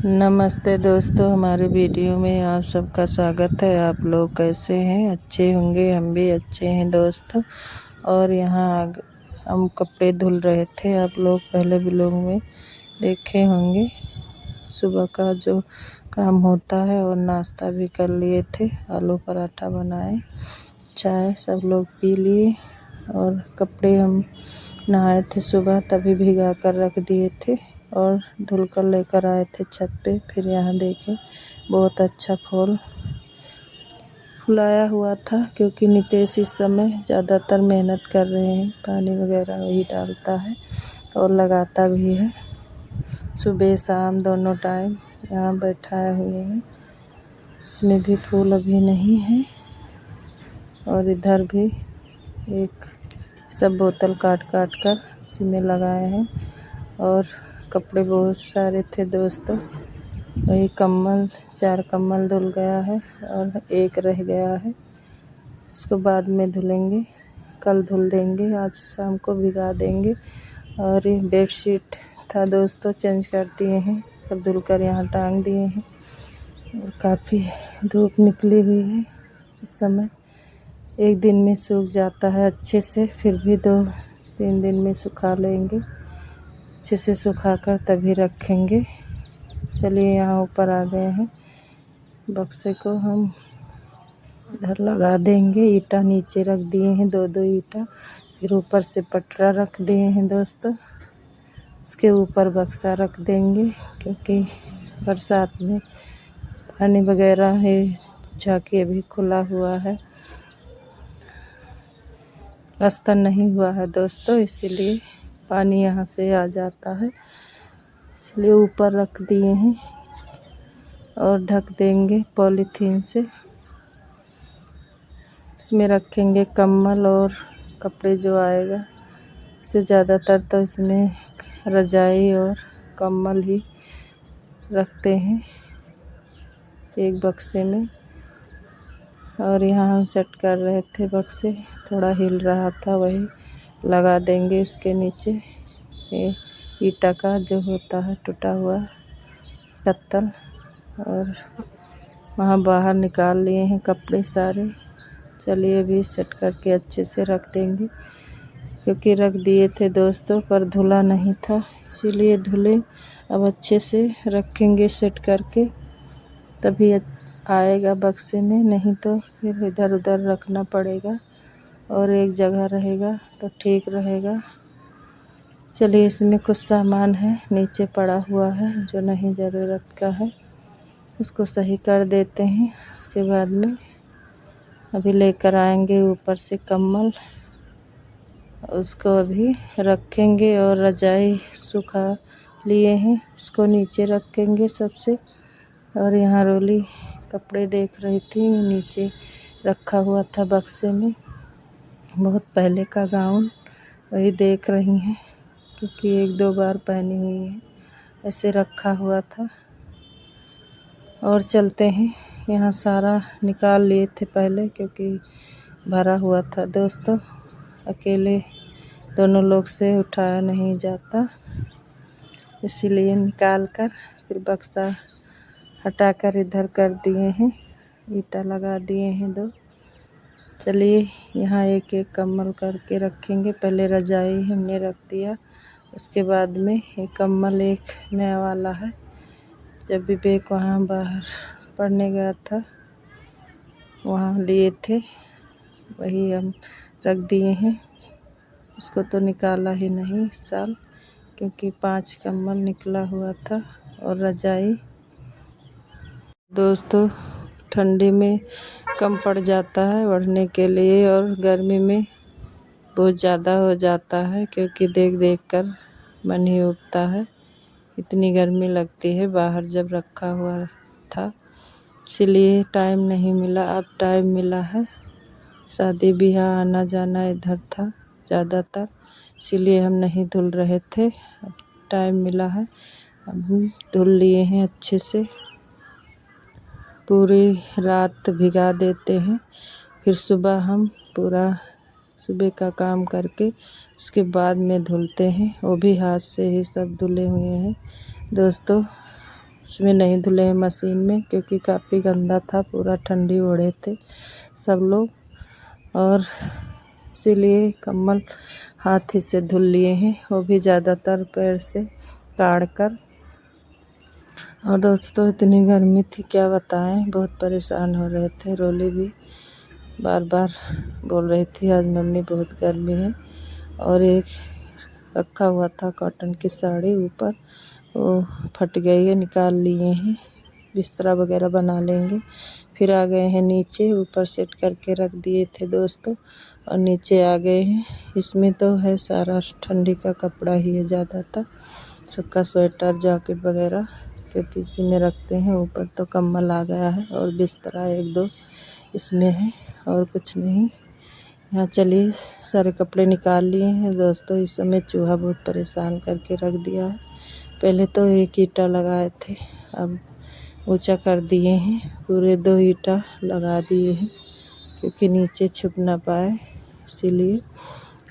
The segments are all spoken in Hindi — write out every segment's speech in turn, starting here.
नमस्ते दोस्तों, हमारे वीडियो में आप सबका स्वागत है। आप लोग कैसे हैं? अच्छे होंगे, हम भी अच्छे हैं दोस्तों। और यहाँ हम कपड़े धुल रहे थे। आप लोग पहले व्लॉग में देखे होंगे। सुबह का जो काम होता है और नाश्ता भी कर लिए थे। आलू पराठा बनाए, चाय सब लोग पी लिए और कपड़े हम नहाए थे सुबह, तभी भिगा कर रख दिए थे और धुल कर लेकर आए थे छत पे। फिर यहाँ देखें, बहुत अच्छा फुलाया हुआ था, क्योंकि नितेश इस समय ज़्यादातर मेहनत कर रहे हैं। पानी वगैरह वही डालता है और लगाता भी है, सुबह शाम दोनों टाइम यहाँ बैठाए हुए हैं। इसमें भी फूल अभी नहीं है। और इधर भी एक सब बोतल काट कर इसी में लगाए हैं। और कपड़े बहुत सारे थे दोस्तों। वही कम्बल, 4 कम्बल धुल गया है और एक रह गया है। इसको बाद में धुलेंगे, कल धुल देंगे, आज शाम को भिगा देंगे। और ये बेडशीट था दोस्तों, चेंज कर दिए हैं, सब धुलकर यहाँ टांग दिए हैं। और काफ़ी धूप निकली हुई है इस समय। एक दिन में सूख जाता है अच्छे से, फिर भी 2-3 दिन में सुखा लेंगे। अच्छे से सुखाकर तभी रखेंगे। चलिए यहाँ ऊपर आ गए हैं। बक्से को हम इधर लगा देंगे। ईंटा नीचे रख दिए हैं, 2-2 ईंटा। फिर ऊपर से पटरा रख दिए हैं दोस्तों। उसके ऊपर बक्सा रख देंगे, क्योंकि बरसात में पानी वगैरह है। झांकी अभी खुला हुआ है, प्लास्टर नहीं हुआ है दोस्तों, इसीलिए पानी यहाँ से आ जाता है। इसलिए ऊपर रख दिए हैं और ढक देंगे पॉलीथीन से। इसमें रखेंगे कम्बल और कपड़े जो आएगा। इससे ज़्यादातर तो इसमें रजाई और कम्बल ही रखते हैं एक बक्से में। और यहाँ हम सेट कर रहे थे बक्से, थोड़ा हिल रहा था, वही लगा देंगे उसके नीचे। ये ईंटा का जो होता है टूटा हुआ कत्तल। और वहाँ बाहर निकाल लिए हैं कपड़े सारे। चलिए अभी सेट करके अच्छे से रख देंगे, क्योंकि रख दिए थे दोस्तों पर धुला नहीं था, इसीलिए धुले। अब अच्छे से रखेंगे सेट करके, तभी आएगा बक्से में, नहीं तो फिर इधर उधर रखना पड़ेगा। और एक जगह रहेगा तो ठीक रहेगा। चलिए, इसमें कुछ सामान है नीचे पड़ा हुआ है जो नहीं ज़रूरत का है, उसको सही कर देते हैं। उसके बाद में अभी लेकर आएंगे ऊपर से कम्बल, उसको अभी रखेंगे। और रजाई सुखा लिए हैं, उसको नीचे रखेंगे सबसे। और यहाँ रोली कपड़े देख रही थी, नीचे रखा हुआ था बक्से में, बहुत पहले का गाउन, वही देख रही हैं, क्योंकि 1-2 बार पहनी हुई है, ऐसे रखा हुआ था। और चलते हैं, यहाँ सारा निकाल लिए थे पहले, क्योंकि भरा हुआ था दोस्तों। अकेले दोनों लोग से उठाया नहीं जाता, इसीलिए निकाल कर फिर बक्सा हटाकर इधर कर दिए हैं। ईंटा लगा दिए हैं 2। चलिए यहाँ एक एक कम्बल करके रखेंगे। पहले रजाई हमने रख दिया, उसके बाद में ये कम्बल एक नया वाला है, जब विवेक वहाँ बाहर पढ़ने गया था वहाँ लिए थे, वही हम रख दिए हैं। उसको तो निकाला ही नहीं इस साल, क्योंकि 5 कम्बल निकला हुआ था। और रजाई दोस्तों ठंडी में कम पड़ जाता है बढ़ने के लिए, और गर्मी में बहुत ज़्यादा हो जाता है, क्योंकि देख देख कर मन ही उबता है। इतनी गर्मी लगती है बाहर जब रखा हुआ था, इसलिए टाइम नहीं मिला। अब टाइम मिला है, शादी ब्याह आना जाना इधर था ज़्यादातर, इसीलिए हम नहीं धुल रहे थे। अब टाइम मिला है, अब हम धुल लिए हैं अच्छे से। पूरी रात भिगा देते हैं, फिर सुबह हम पूरा सुबह का काम करके उसके बाद में धुलते हैं। वो भी हाथ से ही सब धुले हुए हैं दोस्तों। उसमें नहीं धुले हैं मशीन में, क्योंकि काफ़ी गंदा था, पूरा ठंडी ओढ़े थे सब लोग, और इसीलिए कम्बल हाथ ही से धुल लिए हैं, वो भी ज़्यादातर पैर से काढ़ कर। और दोस्तों इतनी गर्मी थी क्या बताएं, बहुत परेशान हो रहे थे। रोली भी बार बार बोल रही थी आज मम्मी बहुत गर्मी है। और एक रखा हुआ था कॉटन की साड़ी ऊपर, वो फट गई है, निकाल लिए हैं, बिस्तरा वगैरह बना लेंगे। फिर आ गए हैं नीचे, ऊपर सेट करके रख दिए थे दोस्तों, और नीचे आ गए हैं। इसमें तो है सारा ठंडी का कपड़ा ही है ज़्यादातर, सूखा स्वेटर जैकेट वगैरह, क्योंकि इसी में रखते हैं। ऊपर तो कम्बल आ गया है और बिस्तरा एक दो इसमें है, और कुछ नहीं। यहाँ चलिए सारे कपड़े निकाल लिए हैं दोस्तों। इस समय चूहा बहुत परेशान करके रख दिया है। पहले तो एक ईंटा लगाए थे, अब ऊंचा कर दिए हैं, पूरे 2 ईंटा लगा दिए हैं, क्योंकि नीचे छुप ना पाए, इसीलिए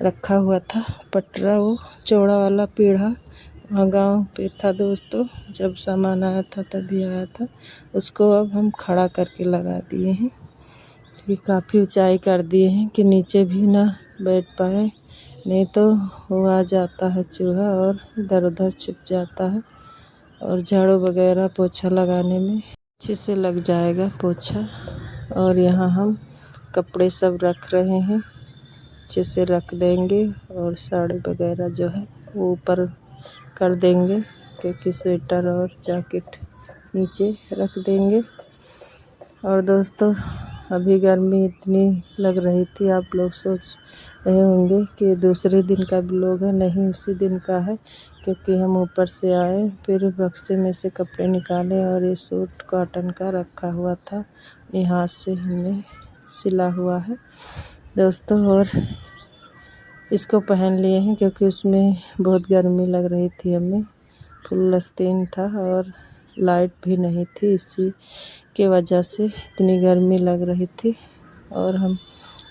रखा हुआ था पटरा, वो चौड़ा वाला पीढ़ा वहाँ गाँव पे था दोस्तों, जब सामान आया था तभी आया था। उसको अब हम खड़ा करके लगा दिए हैं, कि काफ़ी ऊंचाई कर दिए हैं कि नीचे भी ना बैठ पाए, नहीं तो वो आ जाता है चूहा और इधर उधर छुप जाता है। और झाड़ू वगैरह पोछा लगाने में अच्छे से लग जाएगा पोछा। और यहाँ हम कपड़े सब रख रहे हैं, अच्छे से रख देंगे, और साड़ी वगैरह जो है वो ऊपर कर देंगे, क्योंकि स्वेटर और जैकेट नीचे रख देंगे। और दोस्तों अभी गर्मी इतनी लग रही थी, आप लोग सोच रहे होंगे कि दूसरे दिन का ब्लॉग है, नहीं उसी दिन का है, क्योंकि हम ऊपर से आए, फिर बक्से में से कपड़े निकाले, और ये सूट कॉटन का रखा हुआ था, अपने हाथ से हमने सिला हुआ है दोस्तों। और इसको पहन लिए हैं क्योंकि उसमें बहुत गर्मी लग रही थी हमें, फुल आस्तीन था और लाइट भी नहीं थी, इसी के वजह से इतनी गर्मी लग रही थी। और हम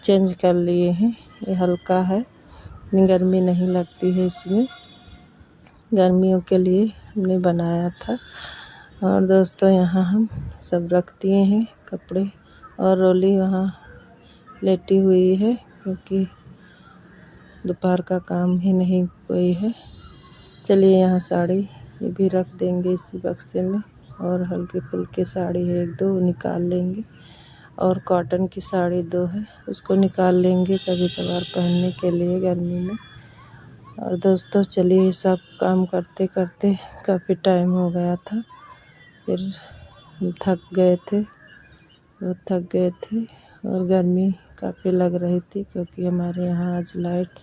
चेंज कर लिए हैं, ये हल्का है, इतनी गर्मी नहीं लगती है इसमें, गर्मियों के लिए हमने बनाया था। और दोस्तों यहाँ हम सब रख दिए हैं कपड़े, और रोली वहाँ लेटी हुई है, क्योंकि दोपहर का काम ही नहीं कोई है। चलिए यहाँ साड़ी ये भी रख देंगे इसी बक्से में, और हल्की फुल्की साड़ी है 1-2 निकाल लेंगे, और कॉटन की साड़ी 2 है उसको निकाल लेंगे कभी कभार पहनने के लिए गर्मी में। और दोस्तों चलिए सब काम करते करते काफ़ी टाइम हो गया था, फिर हम थक गए थे, बहुत थक गए थे, और गर्मी काफ़ी लग रही थी, क्योंकि हमारे यहाँ आज लाइट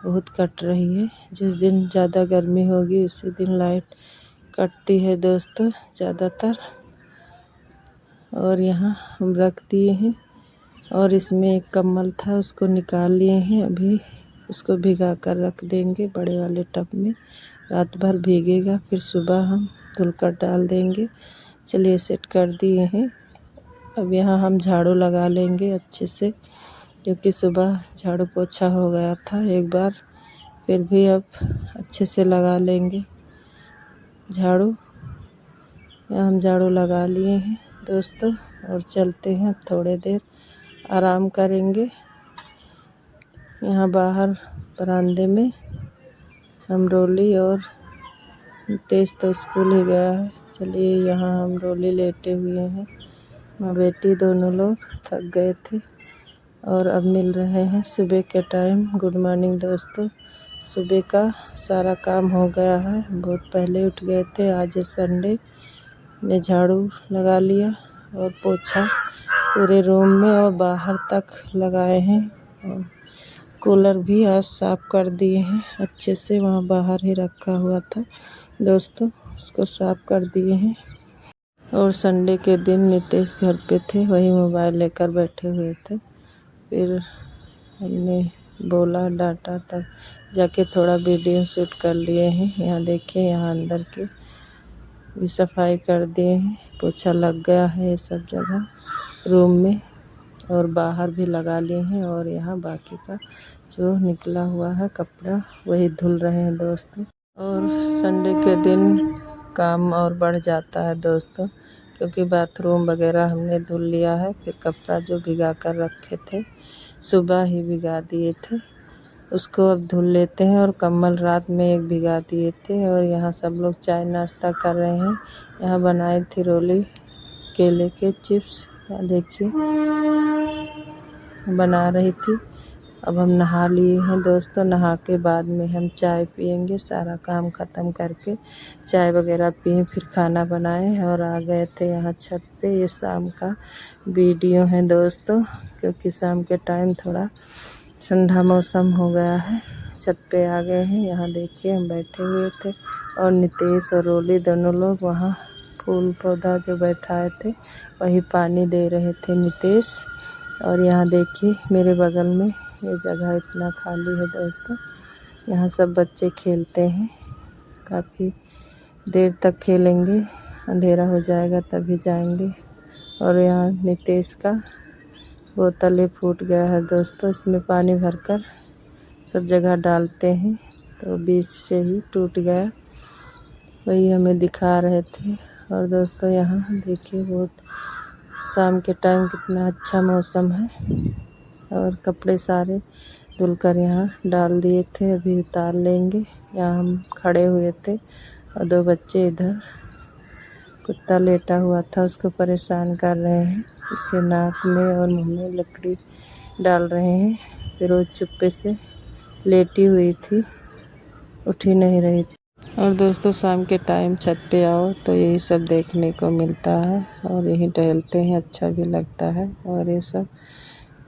बहुत कट रही है। जिस दिन ज़्यादा गर्मी होगी उसी दिन लाइट कटती है दोस्तों ज़्यादातर। और यहाँ हम रख दिए हैं, और इसमें एक कम्बल था उसको निकाल लिए हैं, अभी उसको भिगा कर रख देंगे बड़े वाले टब में, रात भर भीगेगा, फिर सुबह हम धुलकर डाल देंगे। चलिए सेट कर दिए हैं। अब यहाँ हम झाड़ू लगा लेंगे अच्छे से, क्योंकि सुबह झाड़ू पोछा हो गया था एक बार, फिर भी अब अच्छे से लगा लेंगे झाड़ू। यहाँ हम झाड़ू लगा लिए हैं दोस्तों, और चलते हैं थोड़े देर आराम करेंगे। यहाँ बाहर बरामदे में हम रोली और तेज तो स्कूल ही गया है। चलिए यहाँ हम रोली लेटे हुए हैं, माँ बेटी दोनों लोग थक गए थे, और अब मिल रहे हैं सुबह के टाइम। गुड मॉर्निंग दोस्तों, सुबह का सारा काम हो गया है, बहुत पहले उठ गए थे, आज संडे ने झाड़ू लगा लिया और पोछा पूरे रूम में और बाहर तक लगाए हैं, और कूलर भी आज साफ़ कर दिए हैं अच्छे से, वहाँ बाहर ही रखा हुआ था दोस्तों, उसको साफ़ कर दिए हैं। और संडे के दिन नितेश घर पे थे, वही मोबाइल लेकर बैठे हुए थे, फिर हमने बोला डांटा, तब जाके थोड़ा वीडियो शूट कर लिए हैं। यहाँ देखिए, यहाँ अंदर के भी सफाई कर दिए हैं, पोछा लग गया है सब जगह रूम में, और बाहर भी लगा लिए हैं। और यहाँ बाकी का जो निकला हुआ है कपड़ा वही धुल रहे हैं दोस्तों। और संडे के दिन काम और बढ़ जाता है दोस्तों, क्योंकि बाथरूम वगैरह हमने धुल लिया है। फिर कपड़ा जो भिगा कर रखे थे, सुबह ही भिगा दिए थे, उसको अब धुल लेते हैं। और कम्बल रात में एक भिगा दिए थे। और यहाँ सब लोग चाय नाश्ता कर रहे हैं। यहाँ बनाई थी रोली केले के चिप्स, यहाँ देखिए बना रही थी। अब हम नहा लिए हैं दोस्तों, नहा के बाद में हम चाय पियेंगे। सारा काम ख़त्म करके चाय वगैरह पिए, फिर खाना बनाए और आ गए थे यहाँ छत पे। ये शाम का वीडियो है दोस्तों, क्योंकि शाम के टाइम थोड़ा ठंडा मौसम हो गया है। छत पे आ गए हैं। यहाँ देखिए हम बैठे हुए थे और नितेश और रोली दोनों लोग वहाँ फूल पौधा जो बैठाए थे वही पानी दे रहे थे नितेश। और यहाँ देखिए मेरे बगल में ये जगह इतना खाली है दोस्तों, यहाँ सब बच्चे खेलते हैं, काफ़ी देर तक खेलेंगे, अंधेरा हो जाएगा तभी जाएंगे। और यहाँ नितेश का बोतल ही फूट गया है दोस्तों, इसमें पानी भरकर सब जगह डालते हैं तो बीच से ही टूट गया, वही हमें दिखा रहे थे। और दोस्तों यहाँ देखिए बहुत शाम के टाइम कितना अच्छा मौसम है। और कपड़े सारे धुलकर यहाँ डाल दिए थे, अभी उतार लेंगे। यहाँ हम खड़े हुए थे और दो बच्चे इधर कुत्ता लेटा हुआ था, उसको परेशान कर रहे हैं, उसके नाक में और मुंह में लकड़ी डाल रहे हैं। फिर वो चुप्पे से लेटी हुई थी, उठ ही नहीं रही थी। और दोस्तों शाम के टाइम छत पे आओ तो यही सब देखने को मिलता है और यहीं टहलते हैं, अच्छा भी लगता है। और ये सब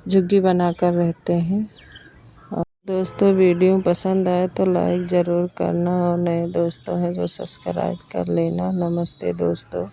झुग्गी बनाकर रहते हैं। और दोस्तों वीडियो पसंद आए तो लाइक ज़रूर करना, और नए दोस्तों हैं जो सब्सक्राइब कर लेना। नमस्ते दोस्तों।